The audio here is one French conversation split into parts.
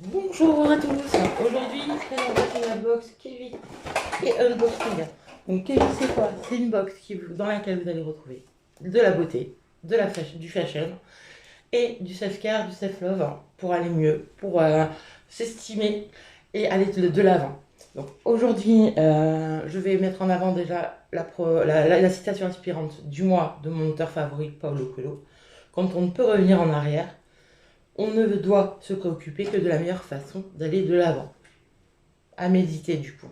Bonjour à tous, aujourd'hui c'est l'unboxing la box Kevin et unboxing. Donc Kevin c'est quoi? C'est une box dans laquelle vous allez retrouver de la beauté, du fashion et du self-care, du self-love pour aller mieux, pour s'estimer et aller de l'avant. Donc aujourd'hui je vais mettre en avant déjà la citation inspirante du mois de mon auteur favori Paulo Coelho. Quand on ne peut revenir en arrière, on ne doit se préoccuper que de la meilleure façon d'aller de l'avant. À méditer du coup.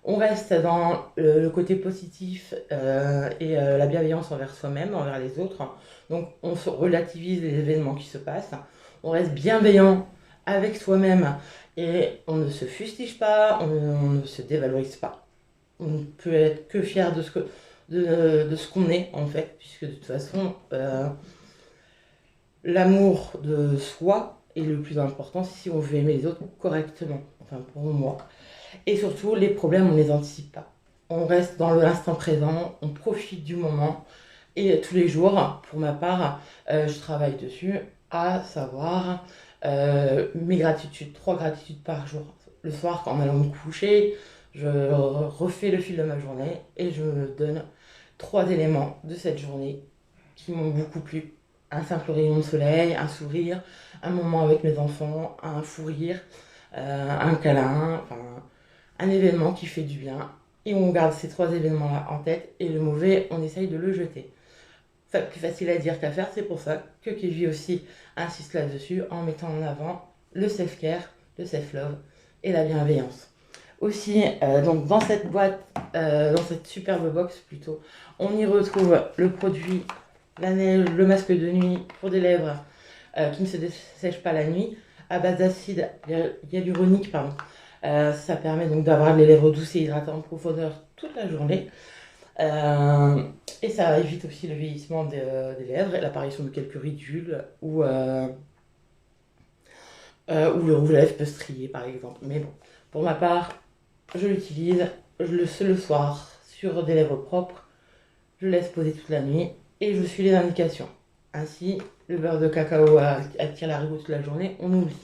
On reste dans le côté positif et la bienveillance envers soi-même, envers les autres. Donc on se relativise les événements qui se passent. On reste bienveillant avec soi-même et on ne se fustige pas, on ne se dévalorise pas. On ne peut être que fier de ce qu'on est en fait, puisque de toute façon l'amour de soi est le plus important si on veut aimer les autres correctement, enfin pour moi. Et surtout, les problèmes, on ne les anticipe pas. On reste dans l'instant présent, on profite du moment. Et tous les jours, pour ma part, je travaille dessus, à savoir mes gratitudes, 3 gratitudes par jour. Le soir, quand en allant me coucher, je refais le fil de ma journée et je me donne 3 éléments de cette journée qui m'ont beaucoup plu. Un simple rayon de soleil, un sourire, un moment avec mes enfants, un fou rire, un câlin, enfin, un événement qui fait du bien. Et on garde ces 3 événements-là en tête et le mauvais, on essaye de le jeter. Enfin, plus facile à dire qu'à faire, c'est pour ça que Kevin aussi insiste là-dessus en mettant en avant le self-care, le self-love et la bienveillance. Aussi, donc dans cette boîte, dans cette superbe box plutôt, on y retrouve le produit, le masque de nuit pour des lèvres qui ne se dessèchent pas la nuit, à base d'acide hyaluronique, pardon. Ça permet donc d'avoir les lèvres douces et hydratantes en profondeur toute la journée. Et ça évite aussi le vieillissement des lèvres et l'apparition de quelques ridules ou le rouge à lèvres peut se strier par exemple. Mais bon, pour ma part, je l'utilise le soir sur des lèvres propres, je laisse poser toute la nuit et je suis les indications. Ainsi, le beurre de cacao attire la rigotte toute la journée, on oublie.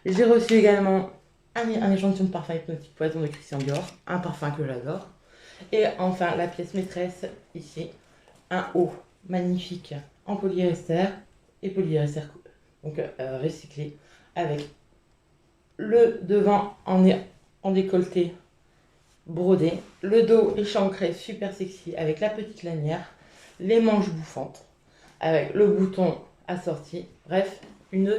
J'ai reçu également un échantillon de parfum hypnotique poison de Christian Dior, un parfum que j'adore. Et enfin, la pièce maîtresse, ici, un haut magnifique en polyester et polyester donc recyclé, avec le devant en décolleté brodé, le dos échancré super sexy avec la petite lanière, les manches bouffantes, avec le bouton assorti, bref, une